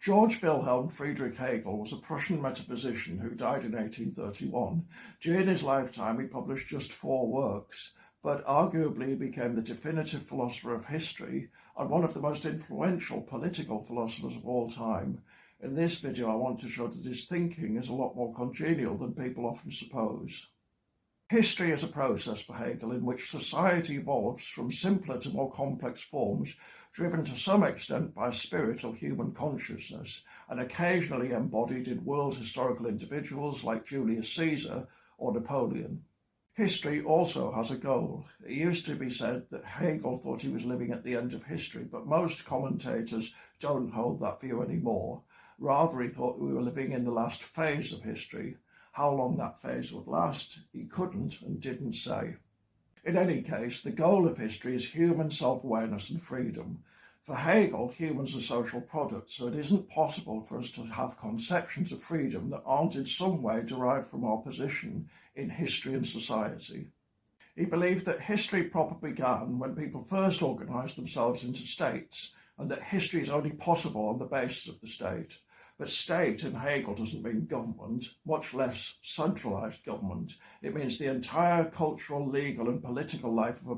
Georg Wilhelm Friedrich Hegel was a Prussian metaphysician who died in 1831. During his lifetime, he published just 4 works, but arguably became the definitive philosopher of history and one of the most influential political philosophers of all time. In this video, I want to show that his thinking is a lot more congenial than people often suppose. History is a process for Hegel in which society evolves from simpler to more complex forms, driven to some extent by spirit or human consciousness, and occasionally embodied in world historical individuals like Julius Caesar or Napoleon. History also has a goal. It used to be said that Hegel thought he was living at the end of history, but most commentators don't hold that view anymore. Rather, he thought we were living in the last phase of history. How long that phase would last, he couldn't and didn't say. In any case, the goal of history is human self-awareness and freedom. For Hegel, humans are social products, so it isn't possible for us to have conceptions of freedom that aren't in some way derived from our position in history and society. He believed that history proper began when people first organised themselves into states, and that history is only possible on the basis of the state. But state in Hegel doesn't mean government, much less centralised government. It means the entire cultural, legal and political life of a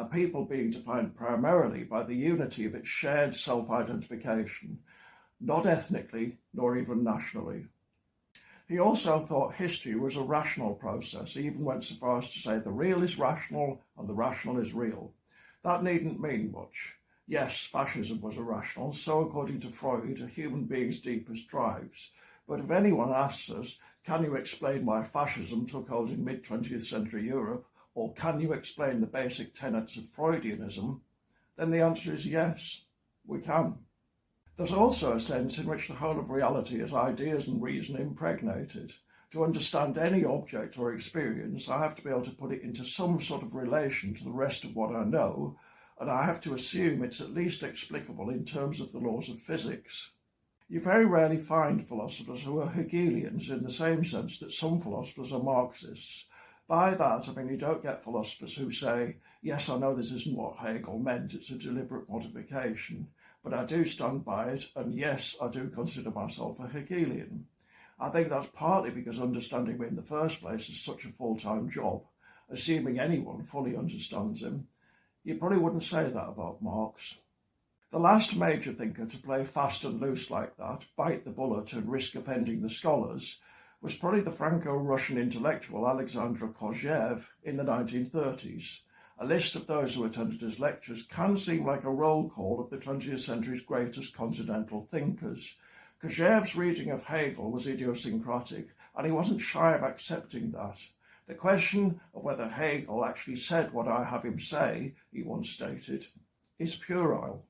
people being defined primarily by the unity of its shared self-identification, not ethnically nor even nationally. He also thought history was a rational process. He even went so far as to say the real is rational and the rational is real. That needn't mean much. Yes, fascism was irrational, so according to Freud, a human being's deepest drives. But if anyone asks us, can you explain why fascism took hold in mid-20th century Europe, or can you explain the basic tenets of Freudianism, then the answer is yes, we can. There's also a sense in which the whole of reality is ideas and reason impregnated. To understand any object or experience, I have to be able to put it into some sort of relation to the rest of what I know, and I have to assume it's at least explicable in terms of the laws of physics. You very rarely find philosophers who are Hegelians in the same sense that some philosophers are Marxists. By that, I mean you don't get philosophers who say, yes, I know this isn't what Hegel meant, it's a deliberate modification, but I do stand by it, and yes, I do consider myself a Hegelian. I think that's partly because understanding him in the first place is such a full-time job. Assuming anyone fully understands him, you probably wouldn't say that about Marx. The last major thinker to play fast and loose like that, bite the bullet and risk offending the scholars, was probably the Franco-Russian intellectual Alexander Kojève in the 1930s. A list of those who attended his lectures can seem like a roll call of the 20th century's greatest continental thinkers. Kojève's reading of Hegel was idiosyncratic, and he wasn't shy of accepting that. The question of whether Hegel actually said what I have him say, he once stated, is puerile.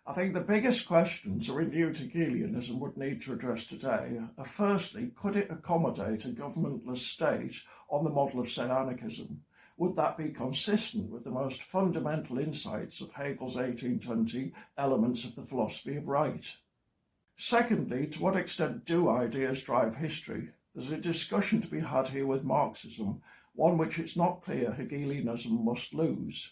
I think the biggest questions a renewed Hegelianism would need to address today are firstly, could it accommodate a governmentless state on the model of, say, anarchism? Would that be consistent with the most fundamental insights of Hegel's 1820 Elements of the Philosophy of Right? Secondly, to what extent do ideas drive history? There's a discussion to be had here with Marxism, one which it's not clear Hegelianism must lose.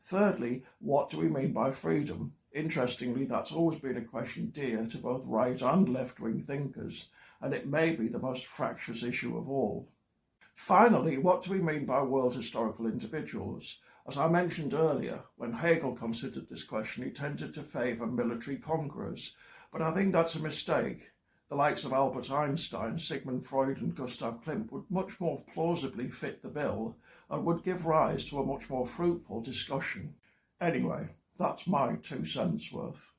Thirdly, what do we mean by freedom? Interestingly, that's always been a question dear to both right and left-wing thinkers, and it may be the most fractious issue of all. Finally, what do we mean by world historical individuals? As I mentioned earlier, when Hegel considered this question, he tended to favour military conquerors, but I think that's a mistake. The likes of Albert Einstein, Sigmund Freud and Gustav Klimt would much more plausibly fit the bill and would give rise to a much more fruitful discussion. Anyway, that's my 2 cents worth.